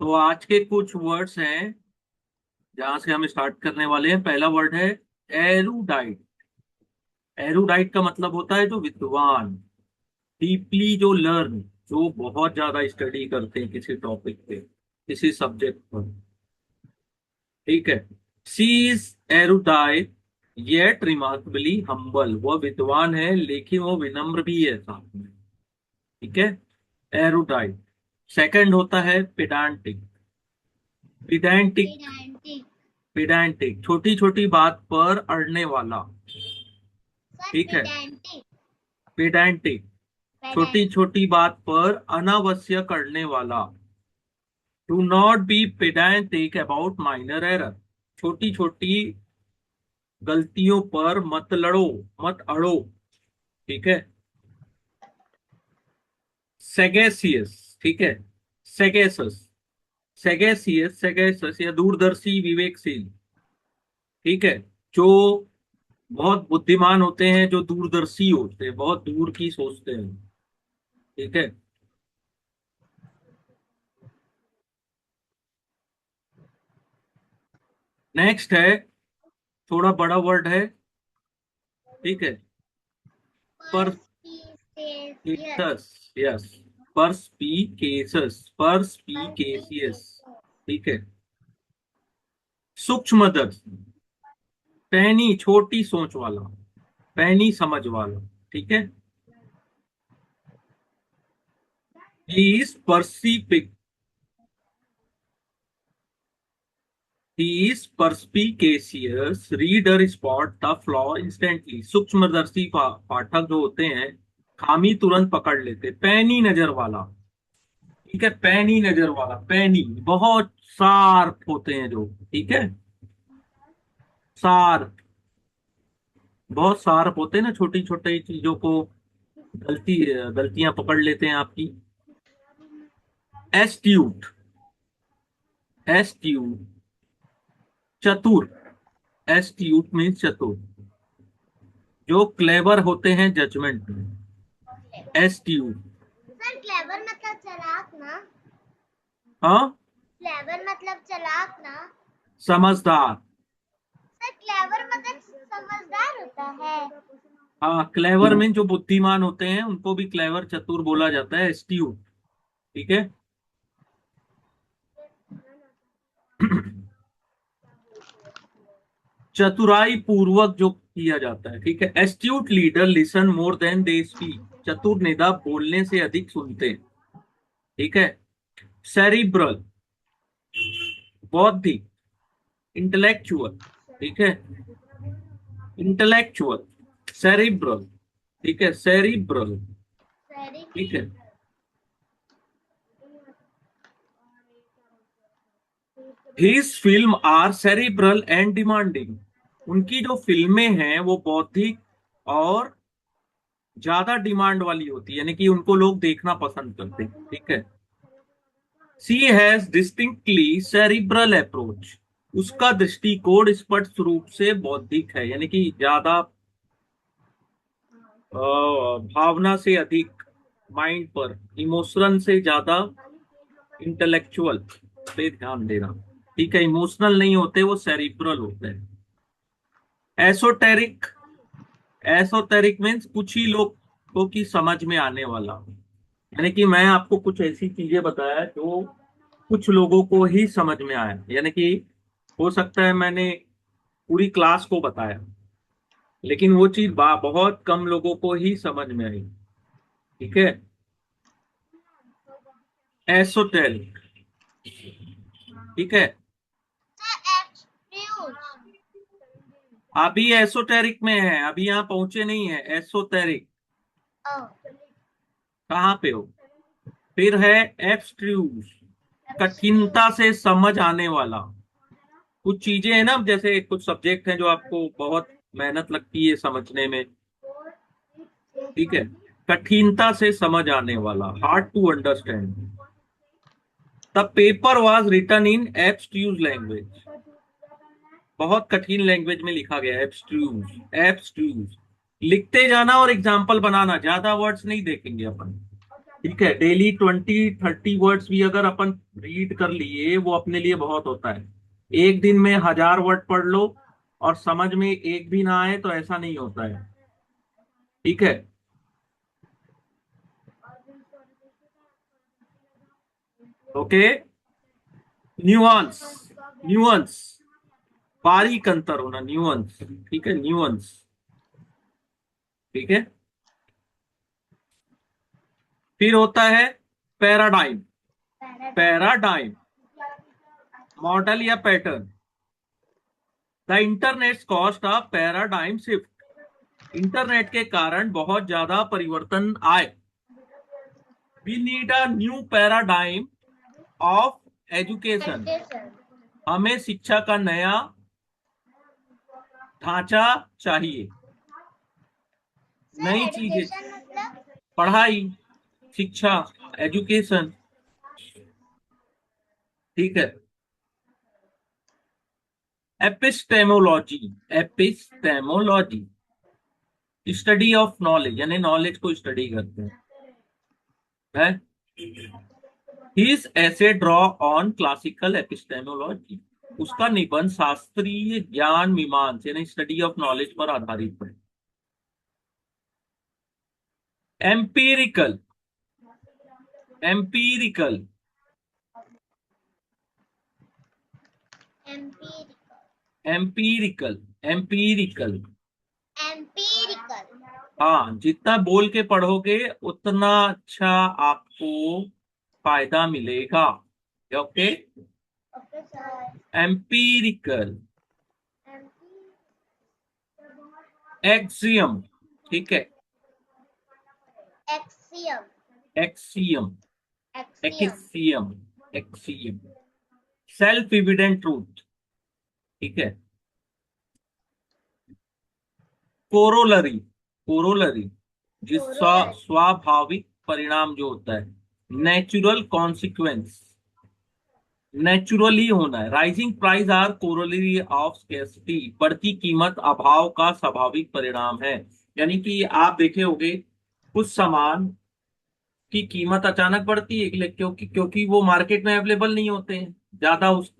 तो आज के कुछ वर्ड्स हैं जहां से हम स्टार्ट करने वाले हैं। पहला वर्ड है एरुडाइट। एरुडाइट का मतलब होता है जो विद्वान, डीपली जो लर्न, जो बहुत ज्यादा स्टडी करते हैं किसी टॉपिक पे, किसी सब्जेक्ट पर। ठीक है। She is erudite yet remarkably humble. वह विद्वान है लेकिन वो विनम्र भी है साथ में। ठीक है, एरुडाइट। सेकंड होता है पेडांटिक। पेडांटिक। पेडांटिक। पेडांटिक छोटी छोटी बात पर अड़ने वाला। सर ठीक है। पेडेंटिक। पेडांटिक छोटी पेडेंटिक। छोटी बात पर अनावश्यक अड़ने वाला। Do not be pedantic about minor error. छोटी छोटी गलतियों पर मत लड़ो, मत अड़ो। ठीक है। सेगेसियस। ठीक है। सेगेसस। सेगेसियस, सेगेसस या दूरदर्शी, विवेकशील। ठीक है। जो बहुत बुद्धिमान होते हैं, जो दूरदर्शी होते हैं, बहुत दूर की सोचते हैं। ठीक है। नेक्स्ट है, थोड़ा बड़ा वर्ड है। ठीक है। परस्पिकेशियस। परस्पिकेशस। यस। परस्पिकेशस, परस्पिकेशियस। ठीक है। सूक्ष्मदर्शी, पैनी छोटी सोच वाला, पैनी समझ वाला। ठीक है। ही इज परसिपिक। He is perspicacious reader spot the flaw instantly. सूक्ष्मदर्शी पाठक जो होते हैं खामी तुरंत पकड़ लेते, पैनी नजर वाला। ठीक है, पैनी नजर वाला, पैनी बहुत शार्प होते हैं जो। ठीक है, शार्प, बहुत शार्प होते हैं ना, छोटी छोटी चीजों को गलतियां पकड़ लेते हैं आपकी। एस्ट्यूट। एस्ट्यूट चतुर। एस्ट्यूट मीन्स चतुर, जो क्लेवर होते हैं जजमेंट में। एस्ट्यूट। सर क्लेवर मतलब चालाक ना। हाँ, क्लेवर मतलब चालाक ना। समझदार। सर क्लेवर मतलब समझदार होता है। हाँ, क्लेवर मीन जो बुद्धिमान होते हैं उनको भी क्लेवर, चतुर बोला जाता है, एस्ट्यूट। ठीक है। चतुराई पूर्वक जो किया जाता है। ठीक है। Astute leader listen more than they speak. चतुर नेता बोलने से अधिक सुनते हैं। ठीक है। सेरिब्रल, बौद्धिक, इंटेलेक्चुअल। ठीक है, इंटेलेक्चुअल, सेरिब्रल। ठीक है, सेरिब्रल। वेरी। ठीक है। His film are cerebral and demanding. उनकी जो फिल्में हैं वो बौद्धिक और ज्यादा डिमांड वाली होती है, यानी कि उनको लोग देखना पसंद करते हैं। ठीक है। सी हैज डिस्टिंक्टली सेरिब्रल अप्रोच। उसका दृष्टिकोण स्पष्ट रूप से बौद्धिक है, यानी कि ज्यादा भावना से अधिक, माइंड पर, इमोशन से ज्यादा इंटेलेक्चुअल पे ध्यान देना। ठीक है, इमोशनल नहीं होते, वो सेरिब्रल होते हैं। एसोटेरिक। एसोटेरिक मीन्स कुछ ही लोगों की समझ में आने वाला, यानी कि मैं आपको कुछ ऐसी चीजें बताया जो कुछ लोगों को ही समझ में आया, यानी कि हो सकता है मैंने पूरी क्लास को बताया लेकिन वो चीज बहुत कम लोगों को ही समझ में आई। ठीक है। एसोटेरिक। ठीक है। Sir excuse. अभी एसोटेरिक में है, अभी यहाँ पहुंचे नहीं है। एसोटेरिक कहाँ पे हो? फिर है एब्स्ट्रूज, कठिनता से समझ आने वाला। कुछ चीजें हैं ना, जैसे कुछ सब्जेक्ट हैं जो आपको बहुत मेहनत लगती है समझने में। ठीक है, कठिनता से समझ आने वाला, hard to understand. The paper was written in abstruse language. बहुत कठिन लैंग्वेज में लिखा गया, एब्स्ट्रूज। एब्स्ट्रूज लिखते जाना और एग्जाम्पल बनाना, ज्यादा वर्ड्स नहीं देखेंगे अपन। ठीक है, डेली 20-30 वर्ड्स भी अगर अपन रीड कर लिए वो अपने लिए बहुत होता है। एक दिन में 1000 वर्ड पढ़ लो और समझ में एक भी ना आए तो ऐसा नहीं होता है। ठीक है। ओके। न्यूआंस, न्यूआंस, बारीक अंतर होना, न्यूआंस। ठीक है, न्यूआंस। ठीक है। फिर होता है पैराडाइम। पैराडाइम, मॉडल या pattern. The internet cost of paradigm shift. Internet के कारण बहुत ज्यादा परिवर्तन आए। We need a new paradigm of education. Education. हमें शिक्षा का नया ढांचा चाहिए, सर नई चीजें। एजुकेशन मतलब? पढ़ाई, शिक्षा, एजुकेशन। ठीक है। Epistemology, epistemology, study of knowledge, यानी नॉलेज को स्टडी करते हैं, है। हिज ऐसे ड्रॉ ऑन क्लासिकल एपिस्टेमोलॉजी। उसका निबंध शास्त्रीय ज्ञान मीमांसा यानी स्टडी ऑफ नॉलेज पर आधारित है। Empirical, empirical, Empirical. Empirical, empirical. Empirical. हाँ, जितना बोल के पढ़ोगे उतना अच्छा आपको फायदा मिलेगा। Okay. Okay, sir. Empirical, Empirical. Axiom. ठीक है। Axiom. Axiom, Axiom. Axiom, axiom, self evident truth. ठीक है। कोरोलरी, कोरोलरी, जिस Corollary. स्वाभाविक परिणाम जो होता है, नेचुरल कॉन्सिक्वेंस, नेचुरली होना है। Rising price are corollary of scarcity. बढ़ती कीमत अभाव का स्वाभाविक परिणाम है। यानी कि आप देखे होंगे कुछ सामान की कीमत अचानक बढ़ती है, क्योंकि वो मार्केट में अवेलेबल नहीं होते हैं ज्यादा, उस,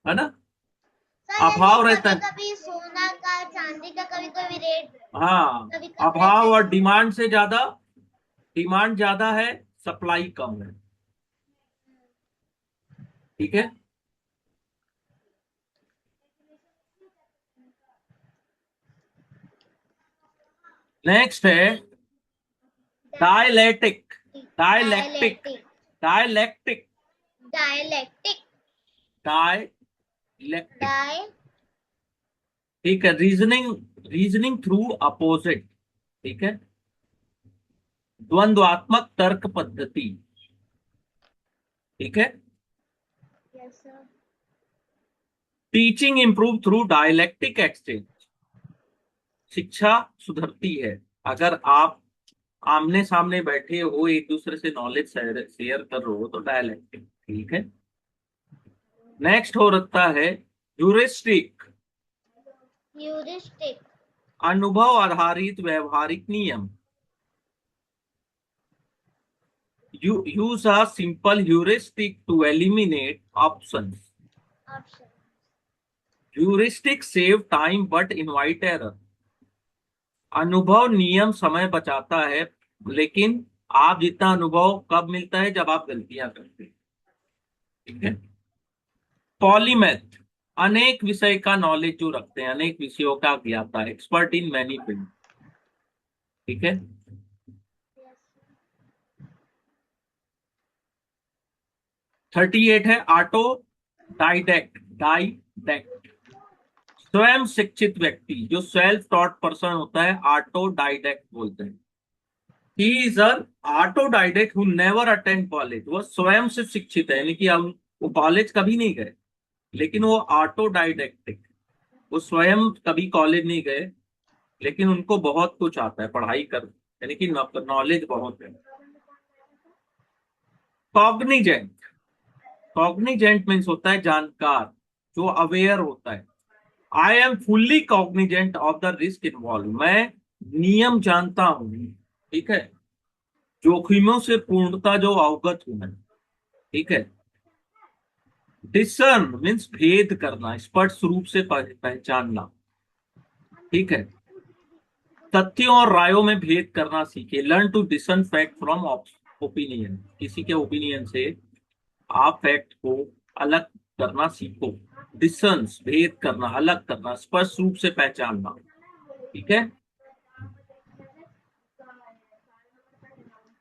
है ना, सर ऐसे अभाव रहता कभी है। कभी सोना का चांदी का कभी कभी रेट हाँ, कभी कम रहता अभाव है और तो? डिमांड से ज्यादा, डिमांड ज्यादा है, सप्लाई कम है। ठीक है। नेक्स्ट है dialectic, dialectic, dialectic. Dialectic, dialectic. Dialectic. डाय ठीक है। Reasoning, reasoning through opposite. ठीक है। द्वंद्वात्मक तर्क पद्धति। ठीक है। Yes sir. Teaching improve through dialectic exchange. शिक्षा सुधरती है अगर आप आमने सामने बैठे हो, एक दूसरे से नॉलेज शेयर शेयर कर रहे हो, तो डायलैक्टिक। ठीक है। नेक्स्ट हो रखता है ह्यूरिस्टिक, ह्यूरिस्टिक. अनुभव आधारित व्यवहारिक नियम। Use a simple heuristic to eliminate options. Option. Heuristic save time but invite error. अनुभव नियम समय बचाता है, लेकिन आप जितना अनुभव कब मिलता है, जब आप गलतियां करते हैं। ठीक है। पॉलीमैथ, अनेक विषय का नॉलेज जो रखते हैं, अनेक विषयों का ज्ञाता, एक्सपर्ट इन मैनी फील्ड। ठीक है। 38 है ऑटो डाइडेक्ट, डाइडेक्ट, स्वयं शिक्षित व्यक्ति, जो सेल्फ टॉट पर्सन होता है, ऑटो डाइडेक्ट बोलते हैं। He is a autodidact who never attend college. वो स्वयं से शिक्षित है, यानी कि हम वो कॉलेज कभी नहीं गए, लेकिन वो ऑटो डाइडेक्टिक, वो स्वयं कभी कॉलेज नहीं गए, लेकिन उनको बहुत कुछ आता है पढ़ाई कर, यानी कि नॉलेज बहुत है। कॉग्निजेंट, कॉग्निजेंट मीन्स होता है जानकार, जो अवेयर होता है। I am fully Cognizant of the risk involve. मैं नियम जानता हूं। ठीक है। जोखिमों से पूर्णता जो अवगत होना, ठीक है। डिसर्न मीन्स भेद करना, स्पष्ट रूप से पहचानना, ठीक है। तथ्यों और रायों में भेद करना सीखे, learn to discern fact from opinion, किसी के ओपिनियन से आप फैक्ट को अलग करना सीखो। डिसर्न भेद करना, अलग करना, स्पष्ट रूप से पहचानना, ठीक है।